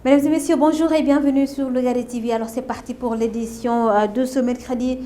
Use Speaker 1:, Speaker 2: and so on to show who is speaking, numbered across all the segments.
Speaker 1: Mesdames et messieurs, bonjour et bienvenue sur Lougaré TV. Alors c'est parti pour l'édition de ce mercredi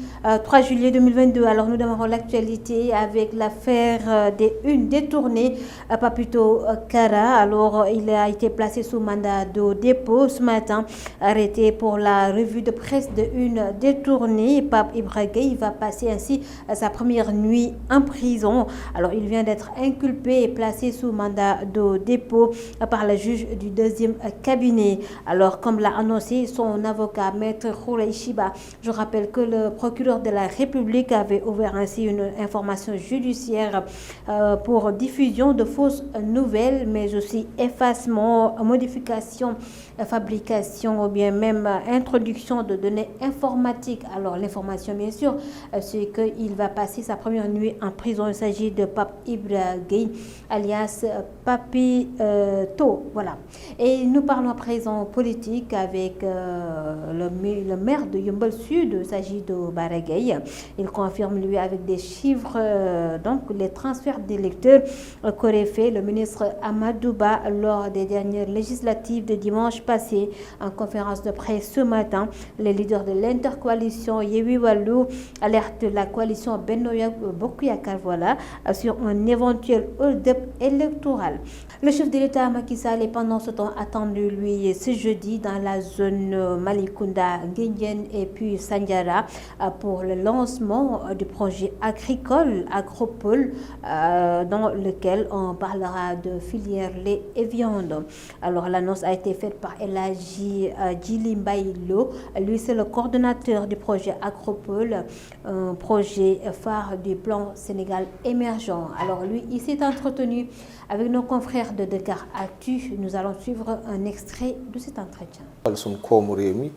Speaker 1: 3 juillet 2022. Alors nous démarrons l'actualité avec l'affaire des unes détournées Papito Kara. Alors il a été placé sous mandat de dépôt ce matin, arrêté pour la revue de presse de une détournée. Pape Ibra Gueye va passer ainsi sa première nuit en prison. Alors il vient d'être inculpé et placé sous mandat de dépôt par la juge du deuxième cabinet. Alors, comme l'a annoncé son avocat, Maître Khourey Chiba, je rappelle que le procureur de la République avait ouvert ainsi une information judiciaire pour diffusion de fausses nouvelles, mais aussi effacement, modification, fabrication ou bien même introduction de données informatiques. Alors, l'information, bien sûr, c'est qu'il va passer sa première nuit en prison. Il s'agit de Pape Ibra Gueye, alias Papito. Voilà. Et nous parlons à présent politique avec le maire de Yeumbeul Sud. Il s'agit de Bara Gueye. Il confirme lui avec des chiffres donc les transferts d'électeurs qu'aurait fait le ministre Amadou Ba lors des dernières législatives de dimanche passé. En conférence de presse ce matin, les leaders de l'intercoalition Yewwi Wallu alertent la coalition Benno Bokk Yakaar sur un éventuel hold-up électoral. Le chef de l'État Macky Sall est pendant ce temps attendu lui ce jeudi dans la zone Malicounda, Nguéniène et puis Sandiara pour le lancement du projet agricole Agropole dans lequel on parlera de filière lait et viande. Alors l'annonce a été faite par El Hadji Djily Mbaye Lo. Lui c'est le coordonnateur du projet Agropole, un projet phare du plan Sénégal émergent. Alors lui il s'est entretenu avec nos confrères de Dakaractu. Nous allons suivre un extrait de cet entretien.
Speaker 2: Suñu koomu réew mi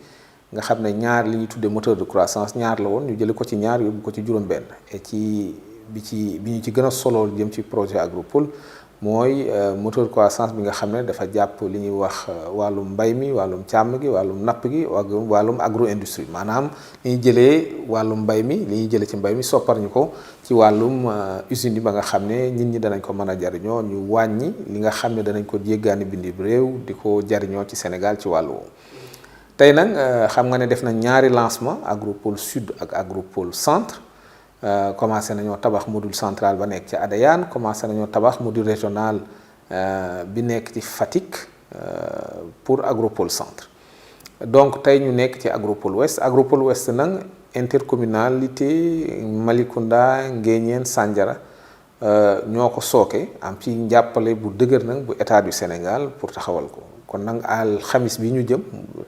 Speaker 2: nga xam ne ñaar li ñuy tuddee moteur de croissance ñaar la woon ñu jële ko ci ñaar yóbbu ko ci juróom-benn et ci bi ñu ci gën a solo jëm ci projet Agropole mooy moteur de croissance bi nga xam ne dafa jàpp li ñuy wax wàllum mbay mi wàllum càmm gi wàllum napp gi wàllum agro industrie maanaam li ñuy jëlee wàllum mbay mi li ñuy jëlee ci mbay mi soppar ñu ko ci wàllum usine yi ba nga xam ne nit ñi danañ ko mën a jariñoo ñu wàññi li nga xam ne danañ ko jéggaani bindi réew di ko jariñoo ci Sénégal ci wàllu woowu tey nag xam nga ne def na ñaari lancement Agropole Sud ak Agropole Centre commencé nañoo tabax module central ba nekk ci Adéane commencé nañoo tabax module régional bi nekk ci Fatick pour Agropole Centre donc tey ñu nekk ci Agropole Ouest nag intercommunalité Malicounda Nguéniène Sandiara ñoo ko sooke am ci njàppale bu dëgër nag bu état du Sénégal pour taxawal ko kon nag alxamis bi ñu jëm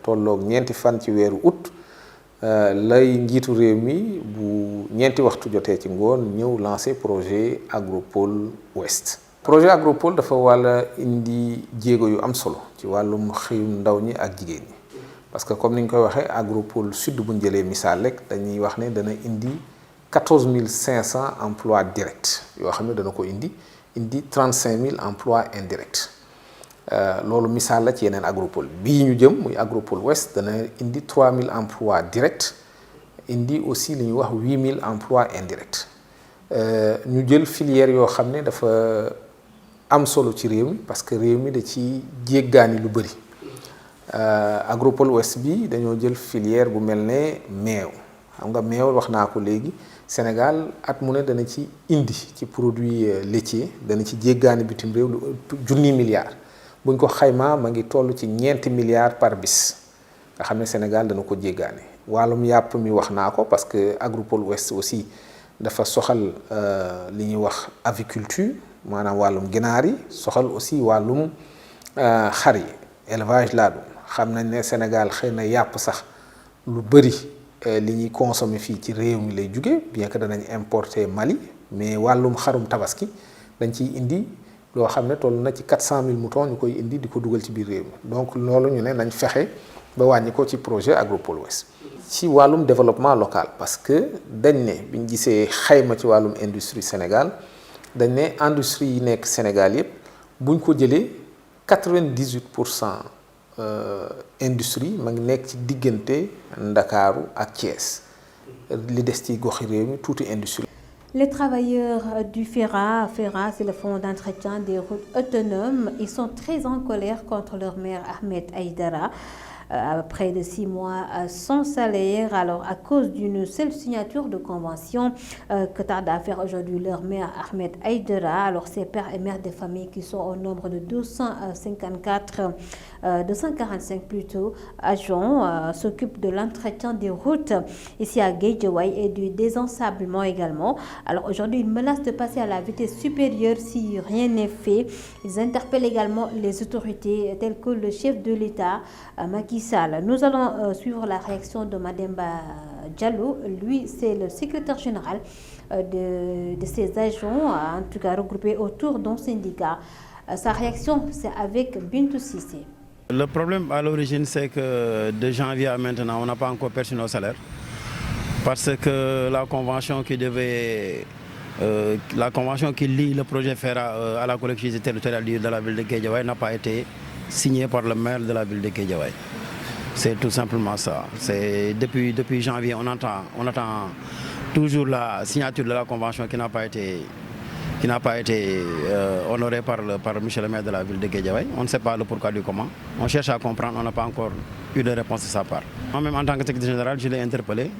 Speaker 2: tolloog ñeenti fan ci weeru août lay njiitu réew mi bu ñeenti waxtu jotee ci ngoon ñëw lancer projet Agropole Ouest. projet Agropole dafa wàlla indi jéego yu am solo ci wàllum xëyum ndaw ñi ak jigéen ñi parce que comme ni ñu koy waxee Agropole Sud bu ñu jëlee misaal rek dañuy wax ne dana indi 14 500 emplois directs yoo xam ne dana ko indi 35 000 emplois indirects. Loolu misaal la ci yeneen Agropole bii ñu jëm muy Agropole Ouest dana indi 3000 emplois directs indi aussi li ñuy wax 8000 emplois indirects ñu jël filière yoo xam ne dafa am solo ci réew mi parce que réew mi da ci jéggaani lu bëri Agropole Ouest bi dañoo jël filière bu mel ne meew xam nga meew wax naa ko léegi Sénégal at mu ne dana ci indi ci produit laitier dana ci jéggaani bitim réew lu junni milliards buñ ko xaymaa ma ngi toll ci 9 milliards par bis nga xam ne Sénégal dana ko jéggaane wàllum yàpp mi wax naa ko parce que Agropole Ouest aussi dafa soxal li ñuy wax aviculture maanaam wàllum ginaar yi soxal aussi wàllum xar yi élevage laadum xam nañ ne Sénégal xëy na yàpp sax lu bëri li ñuy consommer fii ci réew mi lay jóge bien que danañ importer Mali mais wàllum xarum tabaski dañ ciy indi loo xam ne toll na ci 400 000 moutons ñu koy indi di ko dugal ci biir réew mi donc loolu ñu ne nañ fexe ba wàññi ko ci projet Agropole Ouest ci wàllum développement local parce que dañ ne bi ñu gisee xayma ci wàllum industrie Sénégal dañ ne industrie yi nekk Sénégal yëpp buñ ko jëlee 98% industrie ma ngi nekk ci diggante Ndakaaru ak Thiès li des ci goxi réew mi tuuti industrie.
Speaker 1: Les travailleurs du FERA, c'est le fonds d'entretien des routes autonomes, ils sont très en colère contre leur maire Ahmed Aïdara. Près de 6 mois sans salaire, alors à cause d'une seule signature de convention que tarde à faire aujourd'hui leur maire Ahmed Aïdara. Alors ces pères et mères de famille qui sont au nombre de 245 plutôt agents s'occupent de l'entretien des routes ici à Guédiawaye et du désensablement également. Alors aujourd'hui, ils menacent de passer à la vitesse supérieure si rien n'est fait. Ils interpellent également les autorités telles que le chef de l'État, Macky Sall. Nous allons suivre la réaction de Mademba Diallo. Lui, c'est le secrétaire général de ces agents, en tout cas regroupés autour d'un syndicat. Sa réaction, c'est avec Bintou Sissé.
Speaker 3: Le problème à l'origine, c'est que de janvier à maintenant, on n'a pas encore perçu nos salaires. Parce que la convention qui lie le projet FERA à la collectivité territoriale de la ville de Guédiawaye n'a pas été signée par le maire de la ville de Guédiawaye. C'est tout simplement ça. Depuis janvier, on attend toujours la signature de la convention qui n'a pas été honorée par monsieur le maire de la ville de Guédiawaye. On ne sait pas le pourquoi du comment. On cherche à comprendre, on n'a pas encore eu de réponse de sa part. Moi-même, en tant que secrétaire général, je l'ai interpellé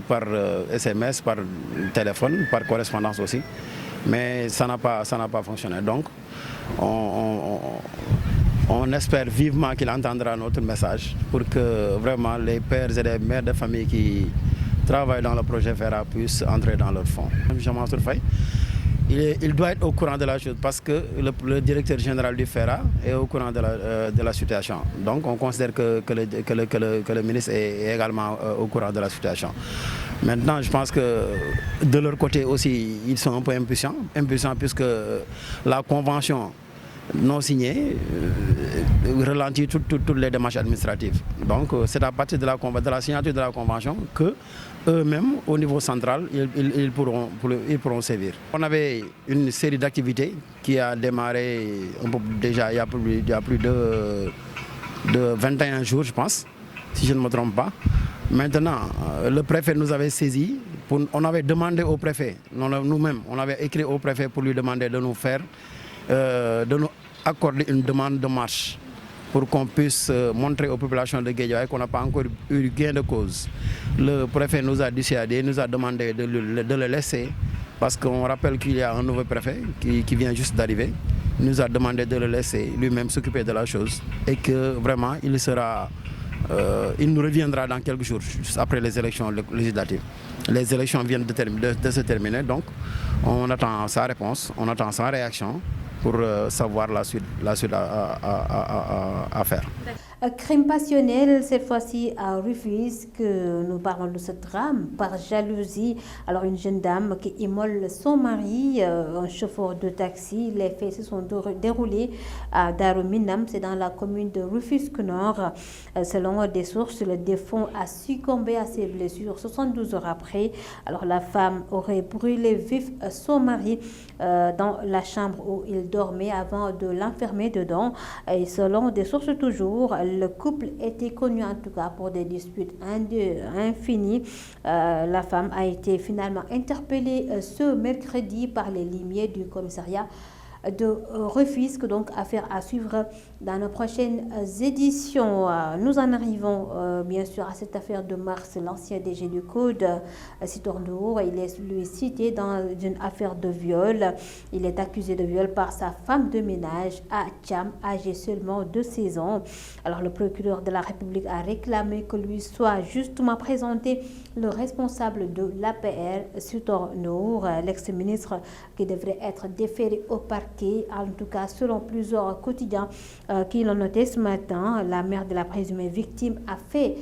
Speaker 3: par SMS, par téléphone, par correspondance aussi. Mais ça n'a pas fonctionné. Donc, on espère vivement qu'il entendra notre message pour que vraiment les pères et les mères de famille qui travaillent dans le projet FERA puissent entrer dans leur fonds. Jean-Mansour Faye, il doit être au courant de la chose parce que le directeur général du FERA est au courant de la situation. Donc on considère que le ministre est également au courant de la situation. Maintenant, je pense que de leur côté aussi, ils sont un peu impuissants puisque la convention non signée ralentit toutes les démarches administratives. Donc c'est à partir de la signature de la convention que eux-mêmes, au niveau central, ils pourront sévir. On avait une série d'activités qui a démarré déjà il y a plus de 21 jours, je pense, si je ne me trompe pas. Maintenant, le préfet nous avait saisis. On avait demandé au préfet, nous-mêmes, on avait écrit au préfet pour lui demander de nous accorder une demande de marche pour qu'on puisse montrer aux populations de Guédiawaye qu'on n'a pas encore eu gain de cause. Le préfet nous a dissuadé, nous a demandé de le laisser parce qu'on rappelle qu'il y a un nouveau préfet qui vient juste d'arriver. Il nous a demandé de le laisser lui-même s'occuper de la chose et que vraiment il nous reviendra dans quelques jours, juste après les élections législatives. Les élections viennent de se terminer, donc on attend sa réponse, on attend sa réaction pour savoir la suite à faire.
Speaker 1: Crime passionnel, cette fois-ci à Rufisque, nous parlons de ce drame par jalousie. Alors une jeune dame qui immole son mari, un chauffeur de taxi. Les faits se sont déroulés à Daruminam, c'est dans la commune de Rufisque Nord. Selon des sources, le défunt a succombé à ses blessures 72 heures après. Alors la femme aurait brûlé vif son mari dans la chambre où il dormait avant de l'enfermer dedans. Et selon des sources toujours, le couple était connu en tout cas pour des disputes infinies. La femme a été finalement interpellée ce mercredi par les limiers du commissariat de Rufisque, donc affaire à suivre dans nos prochaines éditions. Nous en arrivons bien sûr à cette affaire de Mars, l'ancien DG du Code, Sitornour. Il est lui cité dans une affaire de viol. Il est accusé de viol par sa femme de ménage à Tcham, âgée seulement de 16 ans. Alors le procureur de la République a réclamé que lui soit justement présenté le responsable de l'APR, Sitornour, l'ex-ministre qui devrait être déféré au parquet. En tout cas, selon plusieurs quotidiens qui l'ont noté ce matin, la mère de la présumée victime a fait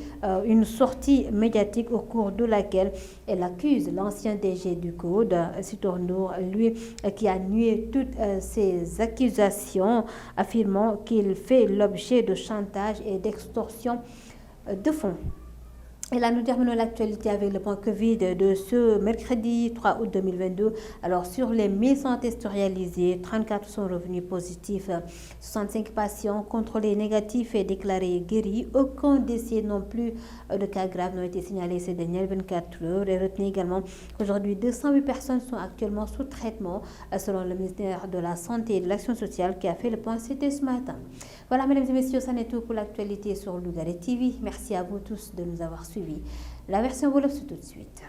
Speaker 1: une sortie médiatique au cours de laquelle elle accuse l'ancien DG du Code, Sitornour, lui qui a nié toutes ces accusations, affirmant qu'il fait l'objet de chantage et d'extorsion de fonds. Et là, nous terminons l'actualité avec le point Covid de ce mercredi 3 août 2022. Alors, sur les 1100 tests réalisés, 34 sont revenus positifs, 65 patients contrôlés négatifs et déclarés guéris. Aucun décès non plus de cas graves n'ont été signalés ces dernières 24 heures. Et retenez également qu'aujourd'hui, 208 personnes sont actuellement sous traitement, selon le ministère de la Santé et de l'Action sociale qui a fait le point CT ce matin. Voilà, mesdames et messieurs, ça n'est tout pour l'actualité sur Lougaré TV. Merci à vous tous de nous avoir suivis. La version Wolof, c'est tout de suite.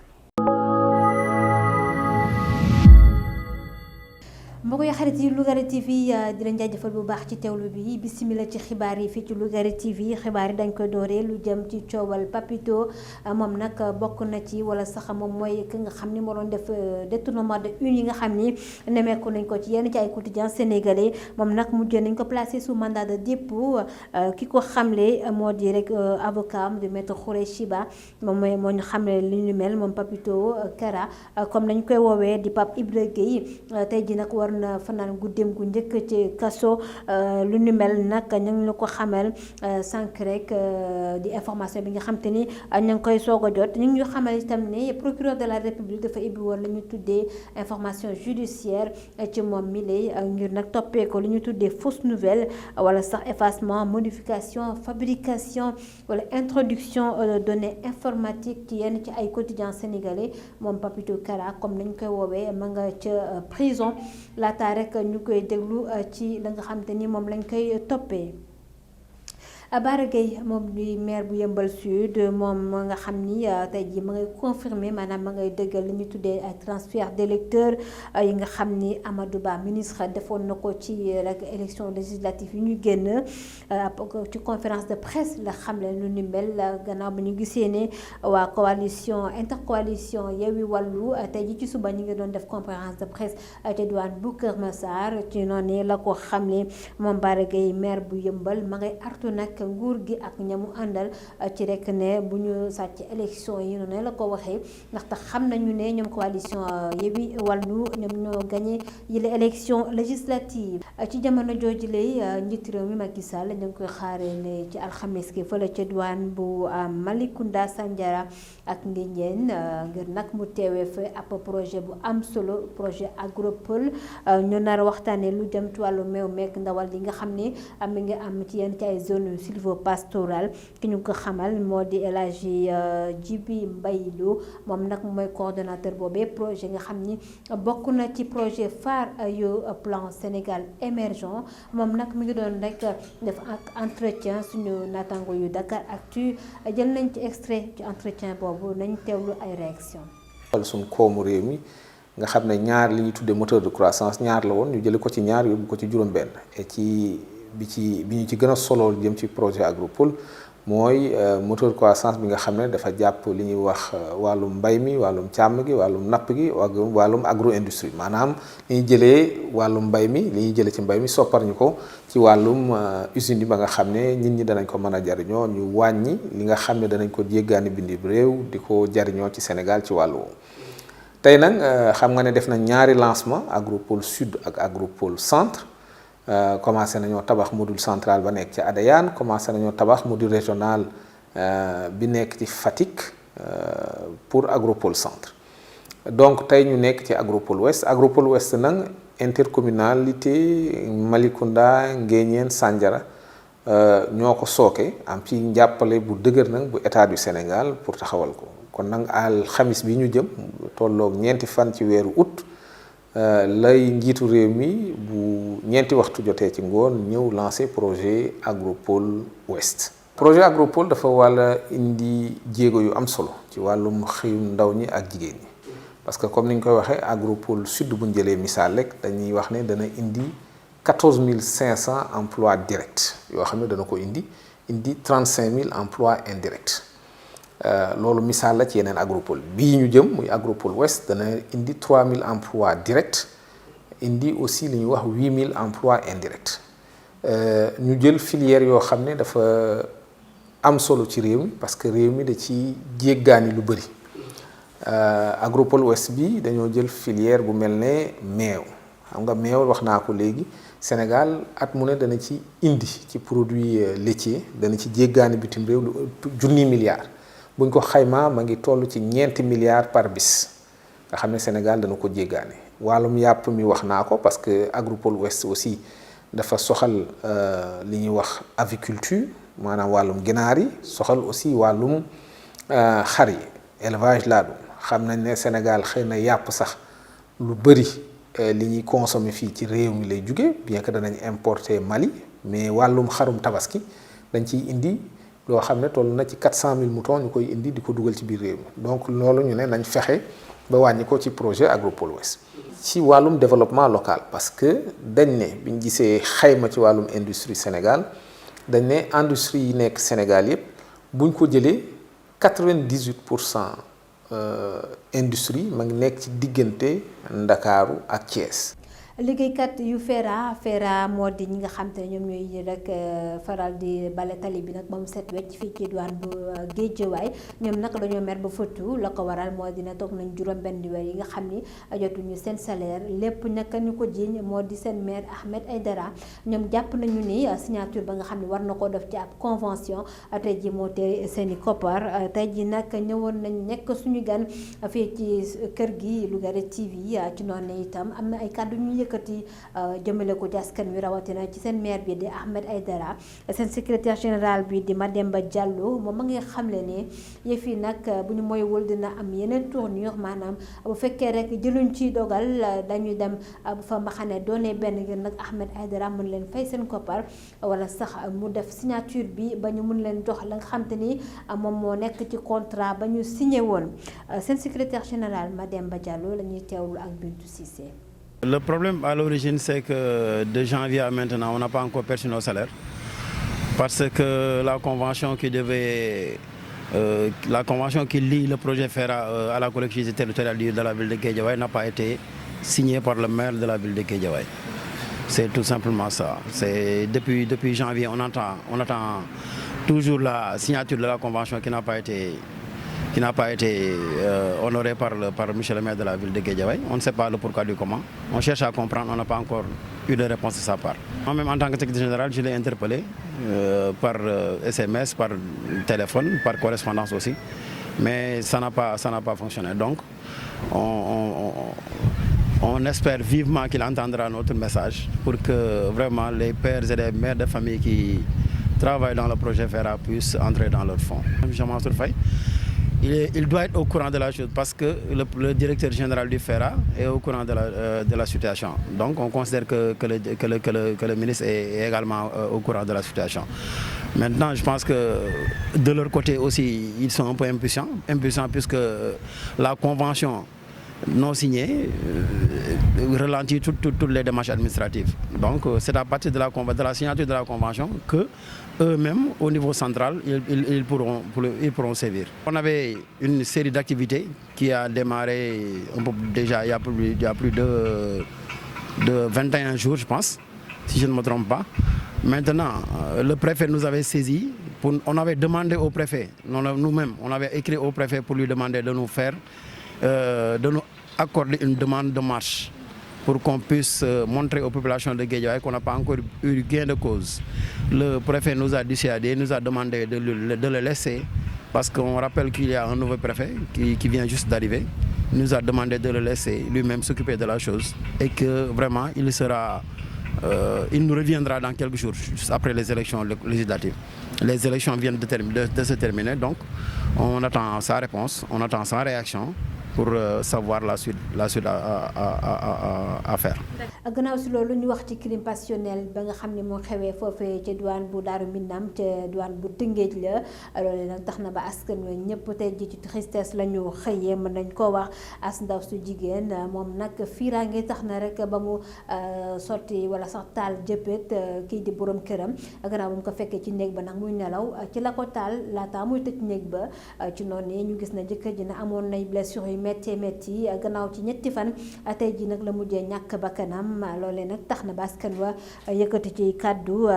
Speaker 1: mbokk yi xarit yi Lougaré TV di leen jaajëfal bu baax ci teewlu bi bismillah ci xibaar yi fii ci Lougaré TV xibaar yi dañ ko dooree lu jëm ci coowal Papito moom nag bokk na ci wala sax moom mooy ki nga xam ni moo doon def détournement de une yi nga xam ni nemeeku nañ ko ci yenn ci ay quotidiens sénégalais moom nag mujjee nañ ko placé sous mandat de dépôt ki ko xamle moo di rek avocat di maître Khoureyssi Ba moom mooy moo ñu xamle li ñu mel moom Papito Kara comme nañ koy woowee di Pape Ibra Gueye tey ji nag war na fanaan guddeem gu njëkk ci kaso lu ñu mel nag ñu ngi la ko xamal sànq rek di information bi nga xam te ni ñu ngi koy soog a jot ñu ngi ñu xamal itam ne procureur de la république dafa ibbi woon la ñu tuddee information judiciaire ci moom mi lay ngir nag toppee ko li ñu tuddee fausse nouvelle wala sax effacement modification fabrication wala introduction de données informatiques ci yenn ci ay quotidiens sénégalais moom Papito Kara comme nañ koy woowee ma nga ca prison laata rek ñu koy déglu ci la nga xam te ni moom lañ koy toppee. Bara Gaye moom di maire bu Yeumbeul Sud moom nga xam ni tey jii ma ngay confirmer maanaam ma ngay dëggal li ñu tuddee ay transfert d'électeurs yi nga xam ni Amadou Ba ministre defoon na ko ci rek élection législative yi ñu génn ci conférence de presse la xam leen lu ni mel gannaaw ba ñu gisee ne waa coalition intercoalition Yewwi Wallu tey jii ci suba ñu ngi doon def conférence de presse te diwaan bu Kër Massar ci noonu la ko xamle moom Bara Gaye maire bu Yeumbeul ma ngay artu nag nguur gi ak ñamu àndal ci rek ne bu ñu sàcc élection yi noonu la ko waxee ndaxte xam nañu ne ñoom coalition Yewwi Wallu ñoom ñoo gagné yile élection législative ci jamono jooju lay njiitu réew mi Macky Sall ñu ngi koy xaaree ne ci alxames gi fële ca douane bu Malicounda Sandiara ak Nguéniène ngir nag mu teewee fa ab projet bu am solo projet Agropole ñu nar a waxtaanee lu jëm ci wàllu meew meek ndawal li nga xam ne mi ngi am ci yenn ci ay zone silvopastoral ki ñu ko xamal moo di El Hadji Djibi Mbaye Lo moom nag mooy coordonnateur boobee projet nga xam ni bokk na ci projet phare yu plan Sénégal émergent moom nag mi ngi doon rek def ak entretien suñu naataango yu Dakaractu jël nañ ci extrait ci entretien boobu nañ teewlu ay réaction
Speaker 2: suñ koomu réew mi nga xam ne ñaar li ñuy tuddee moteur de croissance ñaar la woon ñu jële ko ci ñaar yóbbu ko ci juróom-benn et ci bi ñu ci gën a solo jëm ci projet Agropole mooy moteur de croissance bi nga xam ne dafa jàpp li ñuy wax wàllum mbay mi wàllum càmm gi wàllum napp gi wàllum agro industrie maanaam li ñuy jëlee wàllum mbay mi li ñuy jëlee ci mbay mi soppar ñu ko ci wàllum usine yi ba nga xam ne nit ñi danañ ko mën a jariñoo ñu wàññi li nga xam ne danañ ko jéggaani bindi réew di ko jariñoo ci Sénégal ci wàllu woowu tey nag xam nga ne def na ñaari lancement Agropole Sud ak Agropole Centre commencé nañoo tabax module central ba nekk ci Adéane commencé nañoo tabax module régional bi nekk ci Fatick pour Agropole Centre donc tey ñu nekk ci Agropole Ouest nag intercommunalité Malicounda Nguéniène Sandiara ñoo ko sooke am ci njàppale bu dëgër nag bu état du Sénégal pour taxawal ko kon nag alxamis bi ñu jëm tolloog ñeenti fan ci weeru août lay njiitu réew mi bu ñeenti waxtu jotee ci ngoon ñëw lancé projet Agropole Ouest. projet Agropole dafa wàlla indi jéego yu am solo ci wàllum xëyum ndaw ñi ak jigéen ñi parce que comme ni ñu koy waxee Agropole Sud bu ñu jëlee misaal rek dañuy wax ne dana indi 14 500 emplois directs yoo xam ne dana ko indi 35 000 emplois indirects. loolu misaal la ci yeneen Agropole bii ñu jëm muy Agropole Ouest dana indi 3000 emplois directs indi aussi li ñuy wax 8000 emplois indirects ñu jël filière yoo xam ne dafa am solo ci réew mi parce que réew mi da ci jéggaani lu bëri Agropole Ouest bi dañoo jël filière bu mel ne meew xam nga meew wax naa ko léegi Sénégal at mu ne dana ci indi ci produit laitier dana ci jéggaani bitim réew lu ëpp 1 000 milliards buñ ko xaymaa ma ngi toll ci 4 milliards par bis nga xam ne Sénégal dana ko jéggaane. wàllum yàpp mi wax naa ko parce que Agropole Ouest aussi dafa soxal li ñuy wax aviculture maanaam wàllum ginaar yi soxal aussi wàllum xar yi élevage laadum xam nañ ne Sénégal xëy na yàpp sax lu bëri li ñuy consommer fii ci réew mi lay jóge bien que danañ importer Mali mais wàllum xarum tabaski dañ ciy indi loo xam ne toll na ci 400 000 moutons ñu koy indi di ko dugal ci biir réew mi donc loolu ñu ne nañ fexe ba wàññi ko ci projet Agropole Ouest. ci wàllum développement local parce que dañ ne biñ gisee xayma ci wàllum industrie Sénégal dañ ne industrie yi nekk Sénégal yëpp buñ ko jëlee 98% industrie ma ngi nekk ci diggante Ndakaaru ak Thiès.
Speaker 1: liggéeykat yu FERA moo di ñi nga xam te ne ñoom ñooy rek faral di bale tali bi nag ba mu set wecc fii ci diwaan bu Guédiawaye ñoom nag dañoo mer ba fëttu la ko waral moo dina toog nañ juróom-benn weer yi nga xam ni jotuñu seen salaire lépp nag ñu ko jiiñ moo di seen maire Ahmed Aïdara ñoom jàpp nañu ni signature ba nga xam ne war na koo def ci ab convention tey ji moo tee seen i koppar tey ji nag ñëwoon nañ nekk suñu gan fii ci kër gi Lougaré TV ci noonu itam am na ay kàddu ñu yëkkati jëmale ko ci askan wi rawatina ci seen maire bi di Ahmed Aïdara seen secrétaire général bi di Mademba Diallo moom ma ngi xamle ne yëf yi nag bu ñu moywul dina am yeneen tournure maanaam bu fekkee rek jëluñ ci dogal dañuy dem bu fa mbaxane doone benn ngir nag Ahmed Aïdara mën leen fay seen koppar wala sax mu def signature bi ba ñu mën leen jox la nga xam te ni moom moo nekk ci contrat ba ñu signé woon seen secrétaire général Mademba Diallo la ñuy teewlu ak Bintou Cissé.
Speaker 3: Le problème à l'origine, c'est que de janvier à maintenant, on n'a pas encore perçu nos salaires. Parce que la convention qui lie le projet FERA à la collectivité territoriale de la ville de Guédiawaye n'a pas été signée par le maire de la ville de Guédiawaye. C'est tout simplement ça. C'est depuis janvier, on attend toujours la signature de la convention qui n'a pas été honoré par M. le maire de la ville de Guédiawaye. On ne sait pas le pourquoi du comment. On cherche à comprendre, on n'a pas encore eu de réponse de sa part. Moi-même, en tant que secrétaire général, je l'ai interpellé par SMS, par téléphone, par correspondance aussi. Mais ça n'a pas fonctionné. Donc, on espère vivement qu'il entendra notre message pour que vraiment les pères et les mères de famille qui travaillent dans le projet FERA puissent entrer dans leur fonds. Jean-Mansour Faye, il doit être au courant de la chose parce que le directeur général du FERA est au courant de la situation. Donc on considère que le ministre est également au courant de la situation. Maintenant, je pense que de leur côté aussi, ils sont un peu impuissants puisque la convention non signée ralentit toutes les démarches administratives. Donc c'est à partir de la signature de la convention que eux-mêmes, au niveau central, ils pourront sévir. On avait une série d'activités qui a démarré un peu déjà il y a plus de 21 jours, je pense, si je ne me trompe pas. Maintenant, le préfet nous avait saisi. On avait demandé au préfet, nous-mêmes, on avait écrit au préfet pour lui demander de nous accorder une demande de marche pour qu'on puisse montrer aux populations de Guédiawaye qu'on n'a pas encore eu gain de cause. Le préfet nous a dissuadé, nous a demandé de le laisser parce qu'on rappelle qu'il y a un nouveau préfet qui vient juste d'arriver. Il nous a demandé de le laisser lui-même s'occuper de la chose et que vraiment il nous reviendra dans quelques jours, juste après les élections législatives. Les élections viennent de se terminer, donc on attend sa réponse, on attend sa réaction pour savoir la suite à faire.
Speaker 1: gannaaw si loolu ñu wax ci crime passionnel ba nga xam ne moo xewee foofee ca douane bu Daaru Minam ca douane bu Tëngéej la loolu nag tax na ba askan wi ñëpp tey ji ci tristesse la ñu xëyee mën nañ koo wax as ndaw su jigéen moom nag fiiraange tax na rek ba mu sotti wala sax taal jëppét kii di borom këram gannaaw ba mu ko fekkee ci néeg ba nag muy nelaw ci la ko taal laataa muy tëj néeg ba ci noonu ñu gis na jëkkër ji na amoon nay blessure yu métti métti gannaaw ci ñetti fan tey ji nag la mujjee ñàkk bakkanam loolee nag tax na ba askan wa yëkkati ci kàddu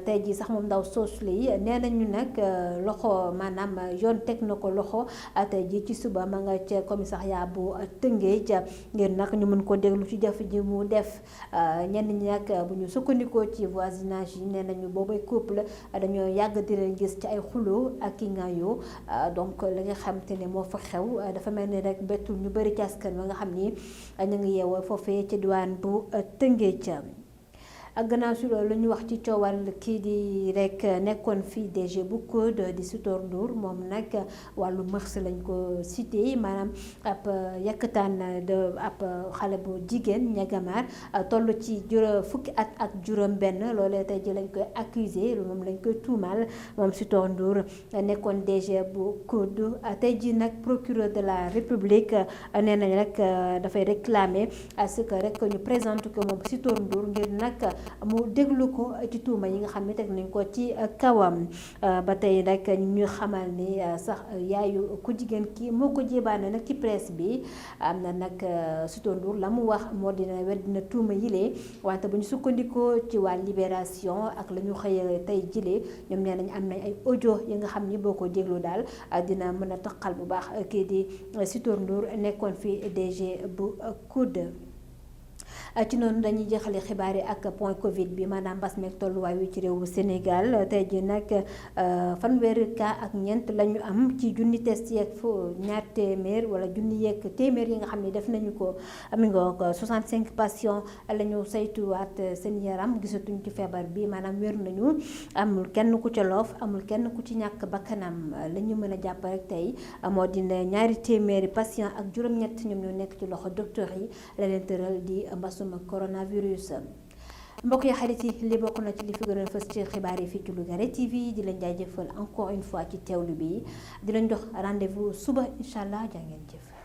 Speaker 1: tey ji sax moom ndaw soosu lii nee nañu nag loxo maanaam yoon teg na ko loxo tey ji ci suba ma nga ca commissariat bu Tëngéej ngir nag ñu mën ko déglu ci jëf ji mu def ñenn ñi nag bu ñu sukkandikoo ci voisinage yi nee nañu boobay couple dañoo yàgg di leen gis ci ay xuloo ak i ngaayoo donc li nga xam te ne moo fa xew dafa mel ni rek bettul ñu bëri ci askan wa nga xam ni ñu ngi yeewoo foofee ci diwaan bu Tëngéej. ak gannaaw si loolu ñu wax ci coowal kii di rek nekkoon fii DG bu COUD di Sitor Ndour moom nag wàllu mërs lañ ko cité maanaam ab yàkkataan de ab xale bu jigéen ñagamaar toll ci fukki at ak juróom-benn loolee tey ji lañ koy accusé moom lañ koy tuumaal moom Sitor Ndour nekkoon DG bu COUD tey ji nag procureur de la République nee nañ rek dafay réclamer à ce que rek ñu présente ko moom Sitor Ndour ngir nag mu déglu ko ci tuuma yi nga xam ne teg nañ ko ci kawam ba tey rek ñu xamal ni sax yaayu ku jigéen ki moo ko jébaane nag ci presse bi am na nag Sitor Ndour la mu wax moo dina weddina tuuma yilee wante bu ñu sukkandikoo ci waa Libération ak la ñu xëy tey jilee ñoom nee nañ am nañ ay audio yi nga xam ni boo ko déglu daal dina mën a taqal bu baax kii di Sitor Ndour nekkoon fi DG bu COUD. ci noonu dañuy jeexale xibaar yi ak point Covid bi maanaam mbas meeg tolluwaay wi ci réewu Sénégal tey ji nag fanweeri cas ak ñeent la ñu am ci junni test yeeg ñaar téeméer wala junni yeeg téeméer yi nga xam ne def nañu ko mi nga 65 patients la ñu saytuwaat seen yaram gisatuñ ci feebar bi maanaam wér nañu amul kenn ku ca loof amul kenn ku ci ñàkk bakkanam la ñu mën a jàpp rek tey moo dina ñaari téeméeri patient ak juróom-ñett ñoom ñoo nekk ci loxo docteur yi la leen tëral di mbasum coronavirus. mbokk yi xarit yi li bokk na ci li fi gën a fës ci xibaar yi fii ci Lougaré TV di leen jaajëfal encore une fois ci teewlu bi di leen jox rendez-vous suba incha allah jaa ngeen jëf.